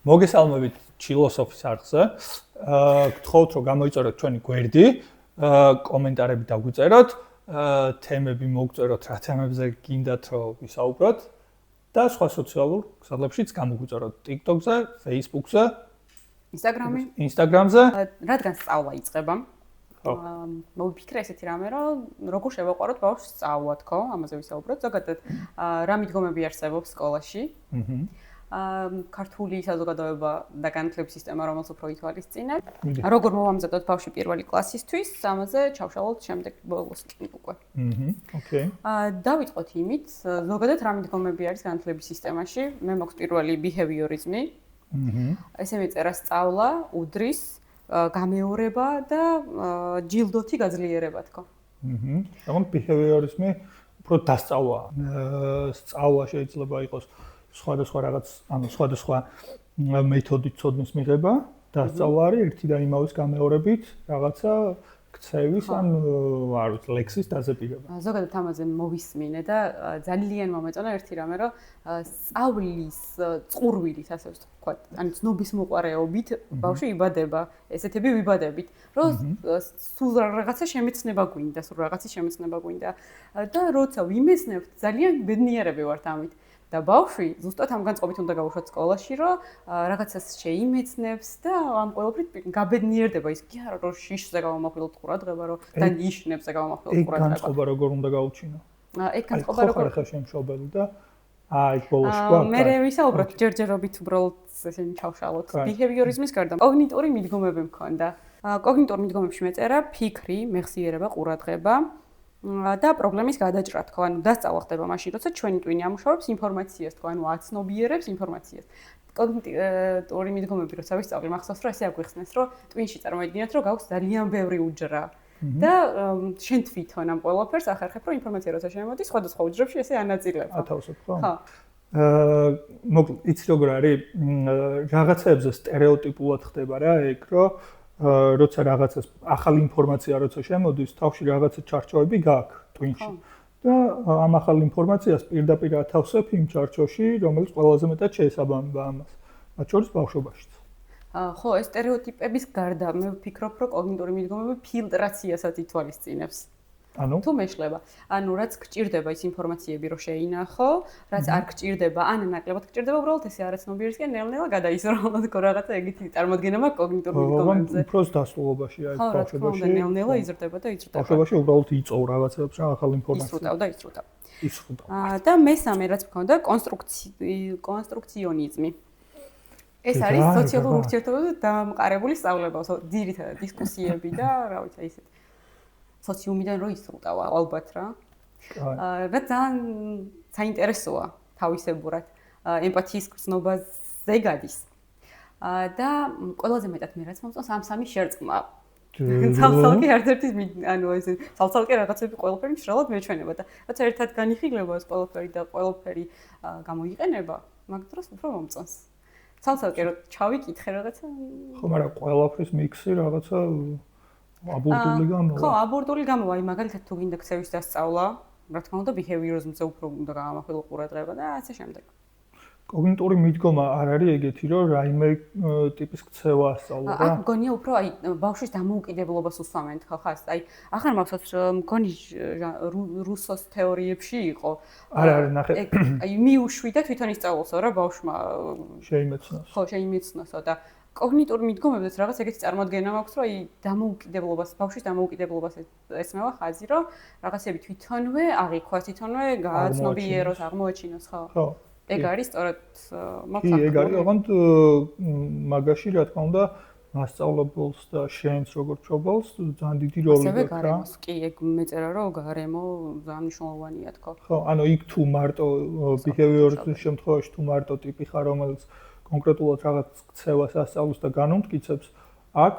მოგესალმებით ჩილოსოფის არხზე. გთხოვთ რომ გამოიწეროთ ჩვენი გვერდი, კომენტარები დაგვიწეროთ, თემები მოგწეროთ, რა თემებზე გინდათ რომ ვისაუბროთ და სხვა სოციალურ ქსელებშიც გამოგვიწეროთ TikTok-ზე, Facebook-ზე, Instagram-ზე. რადგან სწავლა იწყება. მოვიფიქრე ესეთი რამე, რომ როგორ შევაყვაროთ ბავშვს სწავლა, თქო, ამაზე ვისაუბროთ. ზოგადად, რა მიდგომები არსებობს სკოლაში. ქართული საზოგადოება და განათლების სისტემა რომელიც უფრო ითვალისწინებს. როგორ მოვამზადოთ ბავშვი პირველი კლასისთვის, ამაზე ჩავშალოთ შემდეგ ბოლოს უკვე. ოკეი. დავიწყოთ იმით, ზოგადად რა მიდგომები არის განათლების სისტემაში. მე მაქვს პირველი ბიჰევიორიზმი. ესე მეწერა სწავლა, უდრის, გამეორება და ჯილდოთი გაძლიერება, თქო. მაგრამ ბიჰევიორიზმი უფრო დასწავლაა. სწავლა შეიძლება იყოს სხვადასხვა რაღაც, ანუ სხვადასხვა მეთოდით ცოდნის მიღება, დასწავლა არის ერთი და იმავის გამეორებით რაღაცა ქცევის ან არ ვიცი, ლექსის დაზეპირება. ზოგადად ამაზე მოვისმინე და ძალიან მომეწონა ერთი რამე, რომ სწავლის წყურვილით, ასე ვთქვათ, ან ცნობის მოყარეობით ბავშვი იბადება, ესეთები ვიბადებით, რომ სულ რაღაცა შემეცნება გვინდა, სულ რაღაცის შემეცნება გვინდა და როცა ვიმეცნებთ, ძალიან ბედნიერები ვართ ამით. და ბავშვი ზუსტად ამ განწყობით უნდა გავუშვათ სკოლაში, რომ რაღაცას შეიმეცნებს და ამ ყველაფრით გაბედნიერდება. ის კი არა, რომ შიშზე გავამახვილოთ ყურადღება, რომ და ნიშნებზე გავამახვილოთ ყურადღება. ეგ განწყობა როგორ უნდა გაუჩინო? ეგ განწყობა როგორ ხარ შემშობელი და აი ბოლოს ყვა. მე ვისაუბროთ ჯერჯერობით უბრალოდ ესენი ჩავშალოთ. ბიჰევიორიზმის გარდა კოგნიტური მიდგომები მქონდა. კოგნიტურ მიდგომებში მეწერა ფიქრი, მეხსიერება, ყურადღება და პრობლემის გადაჭრა, თქო, ანუ დასწავლა ხდება მაშინ, როცა ჩვენი ტვინი ამუშავებს ინფორმაციას, თქო, ანუ აცნობიერებს ინფორმაციას. კოგნიტური მიდგომები, როცა ვისწავლი, მახსოვს, რომ ესე აგვიხსნეს, რომ ტვინში წარმოედგინეთ, რომ გაქვს ძალიან ბევრი უჯრა და შენ თვითონ ამ ყველაფერს ახერხებ, რომ ინფორმაცია როცა შემოდის, სხვადასხვა უჯრებში ესე ანაწილებ. ათავსებ, ხო? ხო. მოკლედ, იცი როგორ არის, რაღაცეებზე სტერეოტიპულად ხდება რა, ეგ რომ როცა რაღაცას ახალი ინფორმაცია როცა შემოდის, თავში რაღაცა ჩარჩოები გაქვს ტვინში. და ამ ახალ ინფორმაციას პირდაპირ ათავსებ იმ ჩარჩოში, რომელიც ყველაზე მეტად შეესაბამება ამას. მათ შორის ბავშვობაშიც. ხო, ეს სტერეოტიპების გარდა მე ვფიქრობ, რომ კოგნიტური მიდგომები ფილტრაციასაც ითვალისწინებს. ანუ თუ მეშლება, ანუ რაც გჭირდება ის ინფორმაციები რო შეინახო, რაც არ გჭირდება, ან ნაკლებად გჭირდება, უბრალოდ ესე არაცნობიერისკენ ნელ-ნელა გადაისროლო, თქო რაღაცა ეგეთი წარმოდგენა მაქვს კოგნიტურ მიდგომებზე. უფრო დასრულობაში არის ბავშვობაში. ნელ-ნელა იზრდება და იზრდება. ბავშვობაში უბრალოდ იწოვ რაღაცებს რა ახალ ინფორმაციას. ისრუტავ. და მესამე რაც მქონდა კონსტრუქციონიზმი. ეს არის სოციალურ ურთიერთობებზე დამყარებული სწავლება, ძირითადად დისკუსიები და რა ვიცი, აი ესეთი სოციუმიდან რო ისრუტავა ალბათ რა. და ძალიან საინტერესოა თავისებურად ემპათიის გრძნობაზე გადის. და ყველაზე მეტად მე რაც მომწონს ამ სამი შერწყმა. ცალ-ცალკე ერთ-ერთი ანუ ესე ცალ-ცალკე რაღაცები ყველაფერი მშრალად მეჩვენება და რაც ერთად განიხილება ეს ყველაფერი და ყველაფერი გამოიყენება, მაგ დროს უფრო მომწონს. ცალ-ცალკე რო ჩავიკითხე რაღაცა. ხო, მაგრამ ყველაფრის მიქსი რაღაცა აბურდული გამოვა. ხო, აბურდული გამოვა, მაგალითად თუ გინდა ქცევის დასწავლა, რა თქმა უნდა, ბიჰევიორიზმზე უფრო უნდა გაამახვილო ყურადღება და ასე შემდეგ. კოგნიტური მიდგომა არ არის ეგეთი, რომ რაიმე ტიპის ქცევა ასწავლო და აქ მგონია უფრო აი ბავშვის დამოუკიდებლობას უსვამენ თქო ხას. აი ახლა მახსოვს მგონი რუსოს თეორიებში იყო. არა, ნახე. აი მიუშვი და თვითონ ისწავლოსო რა ბავშვმა შეიმეცნოს. ხო, შეიმეცნოსო და კოგნიტურ მიდგომებზეც რაღაც ეგეთი წარმოდგენა მაქვს, რომ აი დამოუკიდებლობას, ბავშვის დამოუკიდებლობას ესმევა ხაზი, რომ რაღაცები თვითონვე აღიქვას, თვითონვე გააცნობიეროს, აღმოაჩინოს, ხო? ხო. ეგ არის სწორად კი, ეგ არის, ოღონდ მაგაში რა თქმა უნდა მასწავლებელს და შენს როგორც მშობელს ძალიან დიდი როლი გაქვს რა. კი, ეგ მეწერა რომ გარემო ძალიან მნიშვნელოვანია თქო. ხო, ანუ იქ თუ მარტო ბიჰევიორიზმის შემთხვევაში თუ მარტო ტიპი ხარ, რომელიც კონკრეტულად რაღაც ქცევას ასწავლის და განუმტკიცებს, აქ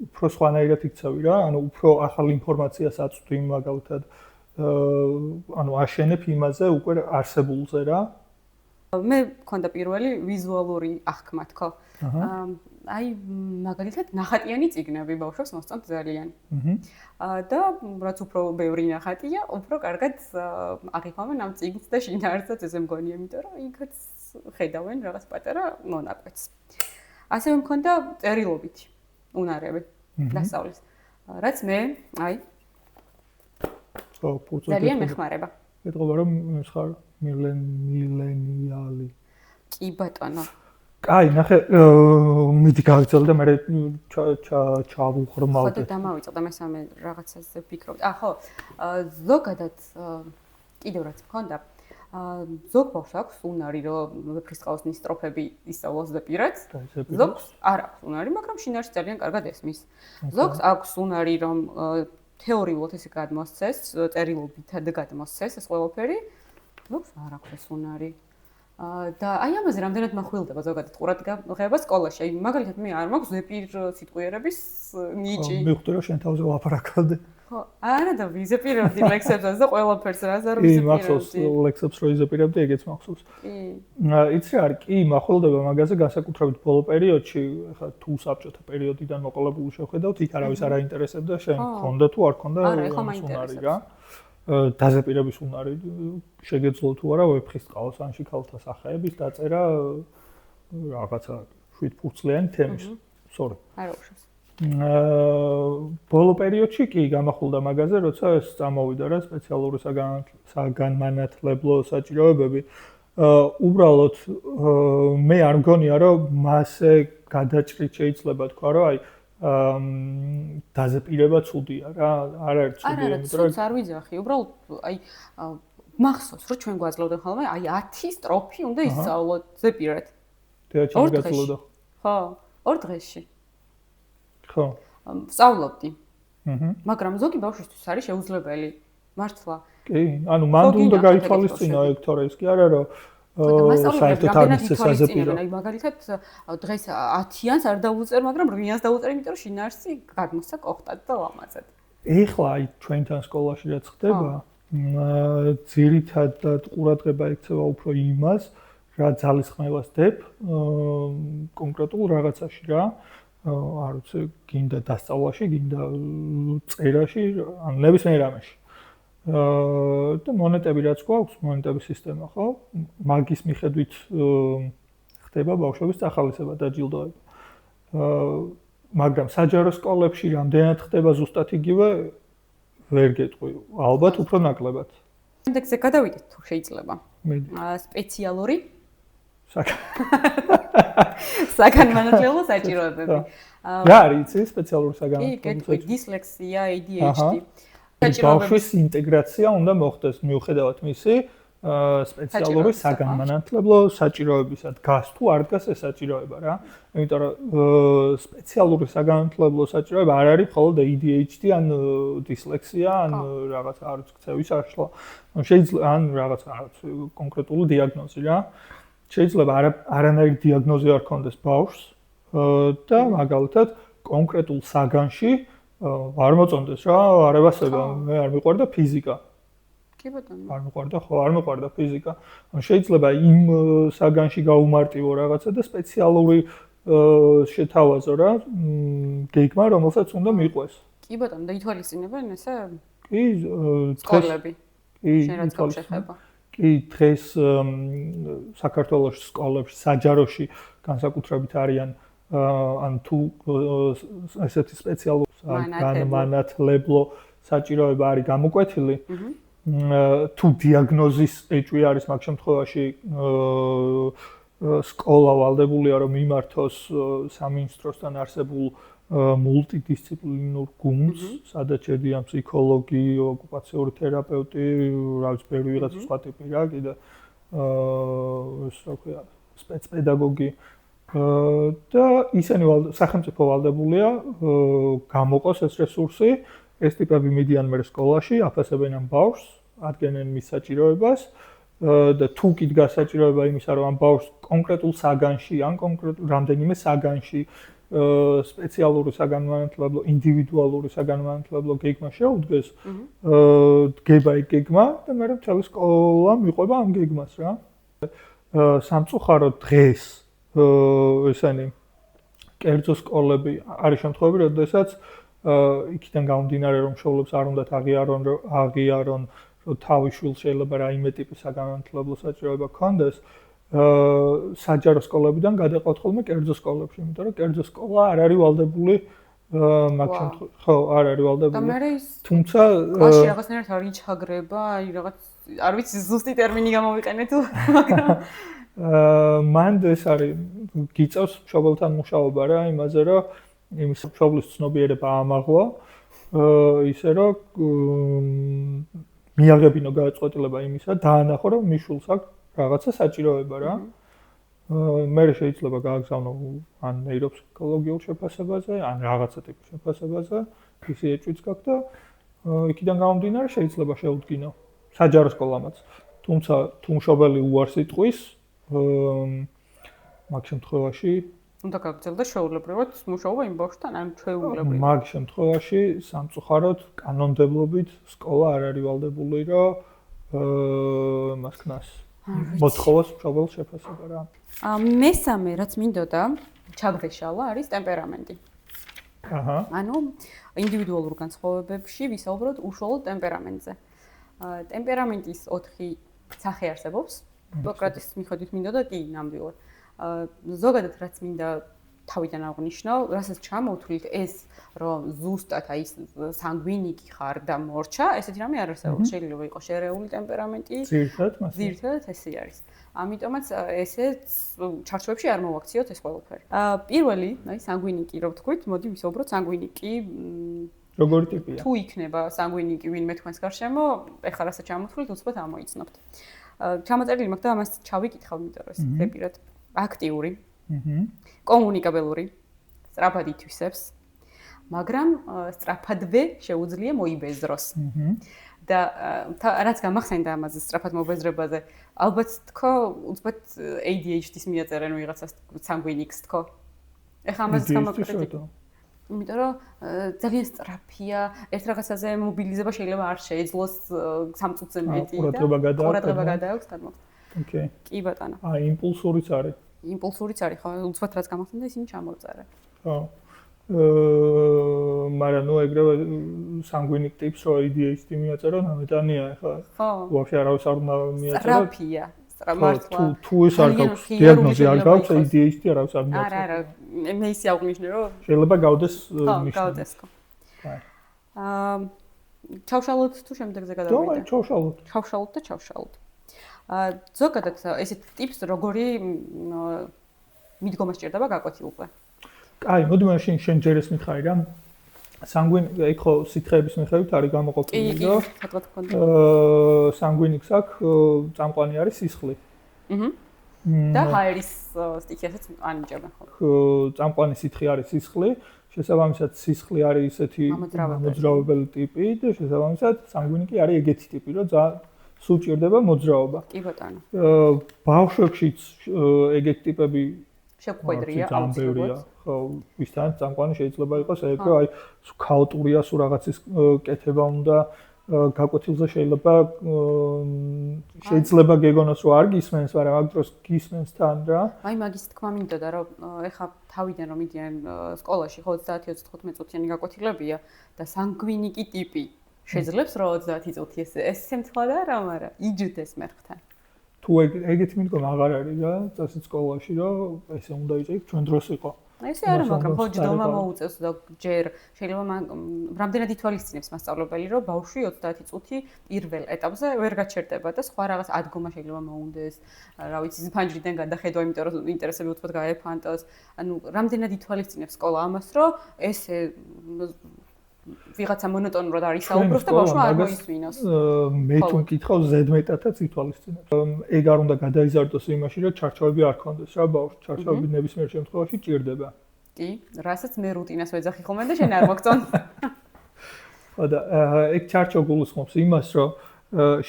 უფრო სხვანაირად იქცევი რა, ანუ უფრო ახალ ინფორმაციას აწვდი მაგალითად ანუ აშენებ იმაზე უკვე არსებულზე რა. მე მქონდა პირველი ვიზუალური აღქმა, თქო. აი მაგალითად ნახატიანი წიგნები ბავშვებს მოსწონთ ძალიან. და რაც უფრო ბევრი ნახატია, უფრო კარგად აღიქვამენ ამ წიგნს და შინაარსსაც ესე მგონია, იმიტომ რომ იქაც ხედავენ რაღაც პატარა მონაკვეთს. ასევე მქონდა წერილობითი უნარები დასწავლის. რაც მე, ძალიან მეხმარება. ეტყობა რომ ხარ მილენიალი. კი ბატონო. აი, ნახე, მიდი გავიწელ და მე ჩავუღრმავდე. ხო, დამავიწელდა მესამე რაღაცაზე ვფიქრობ. ხო, ზოგადად კიდევ რაც მქონდა, ზოგ ბავშვს აქვს უნარი, რომ ვეფხისტყაოსნის სტროფები ისწავლოს ზეპირად. ზოგს არ აქვს უნარი, მაგრამ შინაარსი ძალიან კარგად ესმის. ზოგს აქვს უნარი, რომ თეორიულად ესე გადმოსცეს, წერილობითად გადმოსცეს ეს ყველაფერი. ზოგს არ აქვს ეს უნარი. და აი ამაზე რამდენად מחვილდება ზოგადად ყურადღება სკოლაში. აი მაგალითად მე არ მაქვს ზეპირ სიტყვიერების ნიჭი. მივხვდი რომ შენ თავზე ვლაპარაკობდი. ხო, არა და ვიზეპირებდი ლექსებსაც და ყველაფერს რას არ ვიზეპირებდი. მახსოვს ლექსებს რო იზეპირებდი, ეგეც მახსოვს. იცი რა არის, კი, מחვილდება მაგაზე განსაკუთრებით ბოლო პერიოდში, ხა თუ საბჭოთა პერიოდიდან მოყოლებული შევხედავთ, იქ არავის არ აინტერესებდა შენ, ხონდა თუ არ ხონდა უნარი რა. დაზეპირების უნარი შეგეძლო თუ არა ვეფხისტყაოს ან შიქალთა სახეების დაწერა რაღაცა 7 ფურცლიანი თემის. სორი. არა უშავს. ბოლო პერიოდში კი გამახვილდა მაგაზე, როცა ეს წამოვიდა რა სპეციალური საგანმანათლებლო საჭიროებები. უბრალოდ მე არ მგონია რომ მასე გადაჭრით შეიძლება თქვა რომ აი დაზეპირება ცუდია რა, არა ცუდია, იმიტომ რომ არ ვიძახი, უბრალოდ აი მახსოვს რომ ჩვენ გვაძლევდნენ ხოლმე აი 10 სტროფი უნდა ისწავლოთ ზეპირად. თეატრში გაწლოდა. ხო, 2 დღეში. ხო. ვსწავლობდი. მაგრამ ზოგი ბავშვისთვის არის შეუძლებელი. მართლა. კი, ანუ მან უნდა გაითვალისწინო ეგ თორე ის კი არა რომ საერთოდ არ მისცეს საზეპირო. აი მაგალითად დღეს 10-იანს არ დავუწერ, მაგრამ 8-იანს დავუწერ, იმიტომ რომ შინაარსი გადმოსცა კოხტად და ლამაზად. ეხლა აი ჩვენთან სკოლაში რაც ხდება, ძირითადად ყურადღება ექცევა უფრო იმას, რა ძალისხმევას დებ კონკრეტულ რაღაცაში რა. არ ვიცი, გინდა დასწავლაში, გინდა წერაში, ან ნებისმიერ რამეში. და მონეტები რაც გვაქვს, მონეტების სისტემა, ხო? მაგის მიხედვით ხდება ბავშვების წახალისება და ჯილდოება. მაგრამ საჯარო სკოლებში რამდენად ხდება ზუსტად იგივე, ვერ გეტყვი. ალბათ უფრო ნაკლებად. შემდეგზე გადავიდეთ თუ შეიძლება. სპეციალური საგანმანათლებლო საჭიროებები. რა არის ეს სპეციალური საგანმანათლებლო საჭიროებები? დისლექსია, ADHD. ბავშვის ინტეგრაცია უნდა მოხდეს მიუხედავად მისი სპეციალური საგანმანათლებლო საჭიროებისა. დგას თუ არ დგას ეს საჭიროება რა. იმიტომ რომ სპეციალური საგანმანათლებლო საჭიროება არ არის მხოლოდ ADHD ან დისლექსია ან რაღაც არ ვიცი ქცევის აშლა. შეიძლება ან რაღაც კონკრეტული დიაგნოზი რა. შეიძლება არანაირი დიაგნოზი არ ქონდეს ბავშვს და მაგალითად კონკრეტულ საგანში არ მოწონდეს რა, არებასება, მე არ მიყვარდა ფიზიკა. კი ბატონო. არ მიყვარდა, ხო, არ მიყვარდა ფიზიკა. შეიძლება იმ საგანში გაუმარტივო რაღაცა და სპეციალური შეთავაზო რა, გეგმა, რომელსაც უნდა მიყვეს. კი ბატონო, და ითვალისწინებენ ესე? კი, სკოლები. კი, შენ რაც გახება. კი, დღეს საქართველოს სკოლებში, საჯაროში განსაკუთრებით არიან ან თუ ესეთი სპეციალური განმანათლებლო საჭიროება არის გამოკვეთილი, თუ დიაგნოზის ეჭვი არის მაგ შემთხვევაში სკოლა ვალდებულია რომ მიმართოს სამინისტროსთან არსებულ მულტიდისციპლინურ გუნდს, სადაც შედიან ფსიქოლოგი, ოკუპაციური თერაპევტი, რა ვიცი, ბევრი ვიღაცა სხვა ტიპი რა, კიდე ეს რა ქვია, სპეცპედაგოგი და ისინი სახელმწიფო ვალდებულია გამოყოს ეს რესურსი, ეს ტიპები მიდიან მე სკოლაში, აფასებენ ამ ბავშვს, ადგენენ მის საჭიროებას და თუ კი დგას საჭიროება იმისა, რომ ამ ბავშვს კონკრეტულ საგანში ან კონკრეტულ რამდენიმე საგანში სპეციალური საგანმანათლებლო, ინდივიდუალური საგანმანათლებლო გეგმა შეუდგეს, დგება ეგ გეგმა და მე მთელი სკოლა მიყვება ამ გეგმას რა. სამწუხაროდ დღეს ესენი კერძო სკოლები არის შემთხვევები, როდესაც იქიდან გამომდინარე რომ მშობლებს არ უნდათ აღიარონ, რომ თავის შვილს შეიძლება რაიმე ტიპის საგანმანათლებლო საჭიროება ჰქონდეს, საჯარო სკოლებიდან გადაყავთ ხოლმე კერძო სკოლებში, იმიტომ რომ კერძო სკოლა არ არის ვალდებული მაგ შემთხვევაში ხო, არ არის ვალდებული. თუმცა კლასში რაღაცნაირად არ იჩაგრება, აი რაღაც არ ვიცი ზუსტი ტერმინი გამოვიყენე თუ, მაგრამ მან ეს არის გიწევს მშობელთან მუშაობა რა, იმაზე რომ იმის მშობლის ცნობიერება ამაღლა, ისე რომ მიაღებინო გადაწყვეტილება იმისა, დაანახო რომ მიშულს აქვს რაღაცა საჭიროება რა. მე შეიძლება გააგზავნო ან ნეიროფსიქოლოგიურ შეფასებაზე, ან რაღაცა ტიპის შეფასებაზე, ისე ეჭვიც გაქვს და იქიდან გამომდინარე შეიძლება შეუდგინო საჯარო სკოლამაც. თუმცა თუ მშობელი უარს იტყვის, მაგ შემთხვევაში უნდა გაგრძელდა შეუულებრივად მუშაობა იმ ბავშვთან, ან ჩვეულებრივად. მაგ შემთხვევაში სამწუხაროდ კანონმდებლობით სკოლა არ არის ვალდებული, რომ მას ქნას მოთხოვოს მშობელს შეფასება რა. მესამე რაც მინდოდა ჩაგვეშალა არის ტემპერამენტი. აჰა. ანუ ინდივიდუალურ განსხვავებებში ვისაუბროთ უშუალოდ ტემპერამენტზე. ტემპერამენტის 4 სახე არსებობს. სოკრატეს მიხედვით მინდოდა კი ნამდვილად. ზოგადად რაც მინდა თავიდან აღვნიშნო, რასაც ჩამოვთვლით ეს რომ ზუსტად აი სანგვინიკი ხარ და მორჩა, ესეთი რამე არ არსებობს. შეიძლება იყოს შერეული ტემპერამენტი. ძირითადად ესე არის. ამიტომაც ესეც ჩარჩოებში არ მოვაქციოთ ეს ყველაფერი. პირველი, აი სანგვინიკი რო ვთქვით, მოდი ვისაუბროთ სანგვინიკი. როგორი ტიპია? თუ იქნება სანგვინიკი ვინმე თქვენს გარშემო, ეხლა რასაც ჩამოვთვლით, უცბად ამოიცნობთ. ჩამოწერილი მაქვს და ამას ჩავიკითხავ, იმიტომ რომ ეს პირად აქტიური, კომუნიკაბელური, სწრაფად ითვისებს, მაგრამ სწრაფადვე შეუძლია მოიბეზროს. და რაც გამახსენდა ამაზე სწრაფად მობეზრებაზე, ალბათ თქო, უცბად ADHD-ს მიაწერენ ვიღაცას სანგვინიკს თქო. ეხლა ამაზე გამაკეთეთ. იმიტომ რომ ძალიან სწრაფია, ერთ რაღაცაზე მობილიზება შეიძლება არ შეეძლოს 3 წუთზე მეტი და ყურადღება გადააქვს თამბობ. ოკეი. კი ბატონო. იმპულსურიც არის. იმპულსურიც არის, ხო, უცბად რაც გამახსენდა, ისინი ჩამოვწერე. ხო. მაგრამ ნუ ეგრევე სანგვინიკ ტიპს რო ADHD მიაწერო, ნამდვილია ეხლა. ხო. ვაფშე არავის არ უნდა მიაწერო. სწრაფია. მართლა. თუ ეს არ გაქვს, დიაგნოზი არ გაქვს ADHD არავის არ მიაწერო. არა, მე ისე აღვნიშნე რომ შეიძლება გავდეს ნიშნა. გავდეს ხო. ჩავშალოთ თუ შემდეგზე გადავიდე. ჩავშალოთ. ჩავშალოთ და ჩავშალოთ. ზოგადად ესეთ ტიპს როგორი მიდგომა სჭირდება გაკვეთილზე. აი, მოდი მაშინ შენ ჯერ ეს მითხარი რა. სანგვინიკი ხო სითხეების მიხედვით არის გამოყოფილი, რომ სანგვინიკს აქვს წამყვანი არის სისხლი. და ჰაერის სტიქიასაც ანიჭებენ ხო? წამყვანი სითხე არის სისხლი, შესაბამისად სისხლი არის ისეთი მოძრავებელი ტიპი და შესაბამისად სანგვინიკი არის ეგეთი ტიპი, რომ ძალიან სულ ჭირდება მოძრაობა. კი ბატონო. ბავშვებშიც ეგეთი ტიპები შეგვედრია აუცილებლად. ხო, ვისთან წამყვანი შეიძლება იყოს ეგ, რომ აი ქაოტურია, სულ რაღაცის კეთება უნდა გაკვეთილზე შეიძლება გეგონოს რომ არ გისმენს, მაგრამ აქ დროს გისმენს თან რა. აი მაგის თქმა მინდოდა რომ ეხა თავიდან რომ მიდიან სკოლაში ხო 30-35 წუთიანი გაკვეთილებია და სანგვინიკი ტიპი შეძლებს რომ 30 წუთი ეს შემთხვევა არა, მაგრამ იჯდეს მერხთან. თუ ეგეთი მიდგომა აღარ არის რა, წასით სკოლაში რომ ესე უნდა იწევს ჩვენ დროს იყო. ესე არა, მაგრამ ხო ჯდომა მოუწევს და ჯერ შეიძლება რამდენად ითვალისწინებს მასწავლებელი, რომ ბავშვი 30 წუთი პირველ ეტაპზე ვერ გაჩერდება და სხვა რაღაც ადგომა შეიძლება მოუნდეს, რა ვიცი, ფანჯრიდან გადახედვა, იმიტომ რომ ინტერესები უცბად გაეფანტოს. ანუ რამდენად ითვალისწინებს სკოლა ამას, რომ ესე ვიღაცა მონოტონურად არ ისაუბროს და ბავშვმა არ მოისმინოს. მე თუ მკითხავ ზედმეტადაც ითვალისწინებს. ეგ არ უნდა გადაიზარდოს იმაში, რომ ჩარჩოები არ ქონდეს რა ბავშვს. ჩარჩოები ნებისმიერ შემთხვევაში ჭირდება. კი, რასაც მე რუტინას ვეძახი ხოლმე და შენ არ მოგწონს. ხო და ეგ ჩარჩო გულისხმობს იმას, რომ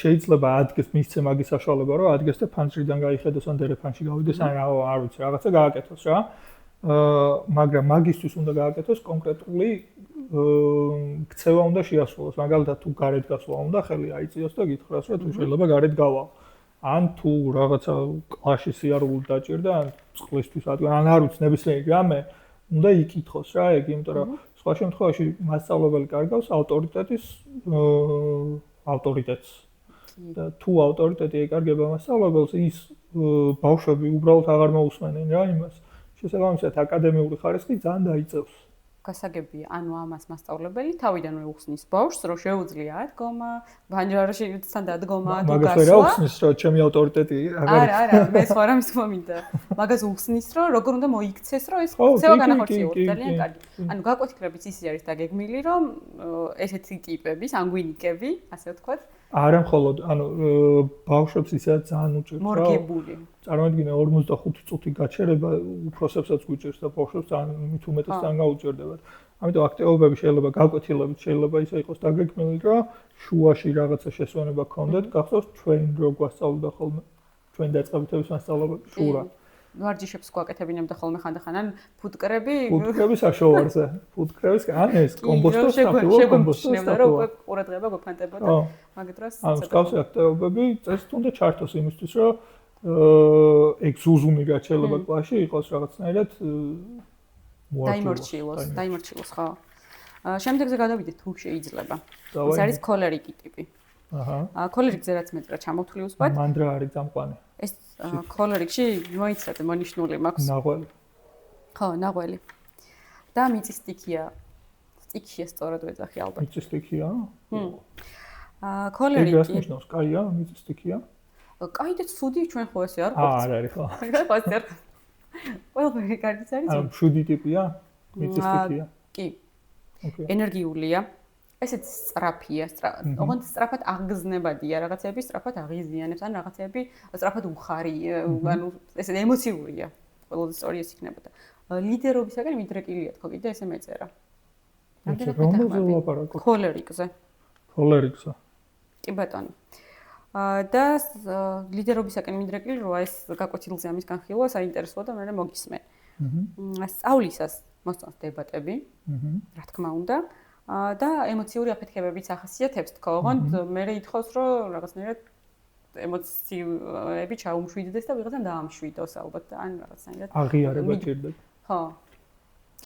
შეიძლება ადგეს მისცე მაგის საშუალება, რომ ადგეს და ფანჯრიდან გაიხედოს ან დერეფანში გავიდეს, ან არ ვიცი, რაღაცა გააკეთოს რა. მაგრამ მაგისთვის უნდა გააკეთოს კონკრეტული ქცევა უნდა შეასრულოს. მაგალითად, თუ გარეთ გასვლა უნდა ხელი აიწიოს და გითხრას, რომ თუ შეიძლება გარეთ გავალ. ან თუ რაღაცა კლასში სიარული დაჭირდა, ან წყლისთვის ან არ ვიცი, ნებისმიერი რამე უნდა იკითხოს რა, ეგ, იმიტომ რომ სხვა შემთხვევაში მასწავლებელი კარგავს ავტორიტეტს. და თუ ავტორიტეტი ეკარგება მასწავლებელს, ის ბავშვები უბრალოდ აღარ მოусმენენ რა იმას. შესაბამისად აკადემიური ხარისხი ძალიან დაიწევს. გასაგებია, ანუ ამას მასწავლებელი თავიდანვე უხსნის ბავშვს, რომ შეუძლია დგომა, ბანჯარაში თან დადგომა თუ მაგას გასვლა. ვერ აუხსნის, რომ ჩემი ავტორიტეტი არა, მე სხვა რამის მომინდა. მაგას უხსნის, რომ როგორ უნდა მოიქცეს, რომ ეს ქცევა განახორციელოს, ძალიან კარგი. ანუ გაკვეთილებით ისე არის დაგეგმილი, რომ ესეთი ტიპები, სანგვინიკები, ასე ვთქვათ, არა მხოლოდ, ანუ ბავშვებს ისედაც ძალიან უჭირს, რა. მორგებული. წარმოიდგინე 45 წუთი გაჩერება უფროსებსაც გვიჭირს და ბავშვებს ძალიან მით უმეტეს ძალიან გაუჭირდებათ. ამიტომ აქტივობები შეიძლება გაკვეთილებით შეიძლება ისე იყოს დაგეგმილი, რომ შუაში რაღაცა შესვენება გქონდეთ, გახსოვს ჩვენ რო გვასწავლდა ხოლმე ჩვენ დაწყებითების მასწავლებლები შურა. ვარჯიშებს გვაკეთებინებდა ხოლმე ხანდახან ან ფუტკრები საშოვარზე. ფუტკრების ან ეს კომბოსტოს საფუო კომბოსტოს რო ყურადღება გვეფანტებოდა მაგ დროს ანუ მსგავსი აქტივობები წეს თუნდა ჩართოს იმისთვის რომ ეგ ზუზუმი რაც შეიძლება კლასში იყოს რაღაცნაირად დაიმორჩილოს ხო შემდეგზე გადავიდეთ თუ შეიძლება ეს არის ქოლერიკი ტიპი ქოლერიკზე რაც მეძრა ჩამოთვლი უცბად მანდრა არის წამყვანი ეს ქოლერიკში მოიცადე მონიშნული მაქვს ნაღველი ხო ნაღველი და მიწისტიქია სტიქია სწორად ვეძახი ალბათ მიწისტიქია ქოლერიკი ეს ნიშნავს კაია მიწისტიქია კაი და ცუდი ჩვენ ხო ესე არ ყოფს არ არის ხო რა ყველაფერი კარგიც არის ანუ მშვიდი ტიპია მიწისტიქია კი ენერგიულია ესეც სწრაფია ოღონდ სწრაფად აღგზნებადია რაღაცები სწრაფად აღიზიანებს ან რაღაცები სწრაფად უხარი ანუ ესე ემოციურია ყველაზე სწორი ეს იქნებოდა ლიდერობისაგან მიდრეკილია თქო კიდე ესე მეწერა ქოლერიკზე კი ბატონო და ლიდერობისაკენ მიდრეკილი როა ეს გაკვეთილზე ამის განხილვა საინტერესოა და მე მოგისმენ. სწავლისას მოსწონს დებატები, რა თქმა უნდა, და ემოციური აფეთქებებიც ახასიათებს თქო, ოღონდ მე ითხოვს რომ რაღაცნაირად ემოციები ჩაუმშვიდდეს და ვიღაცამ დაამშვიდოს ალბათ ან რაღაცნაირად აღიარება ჭირდება. ხო,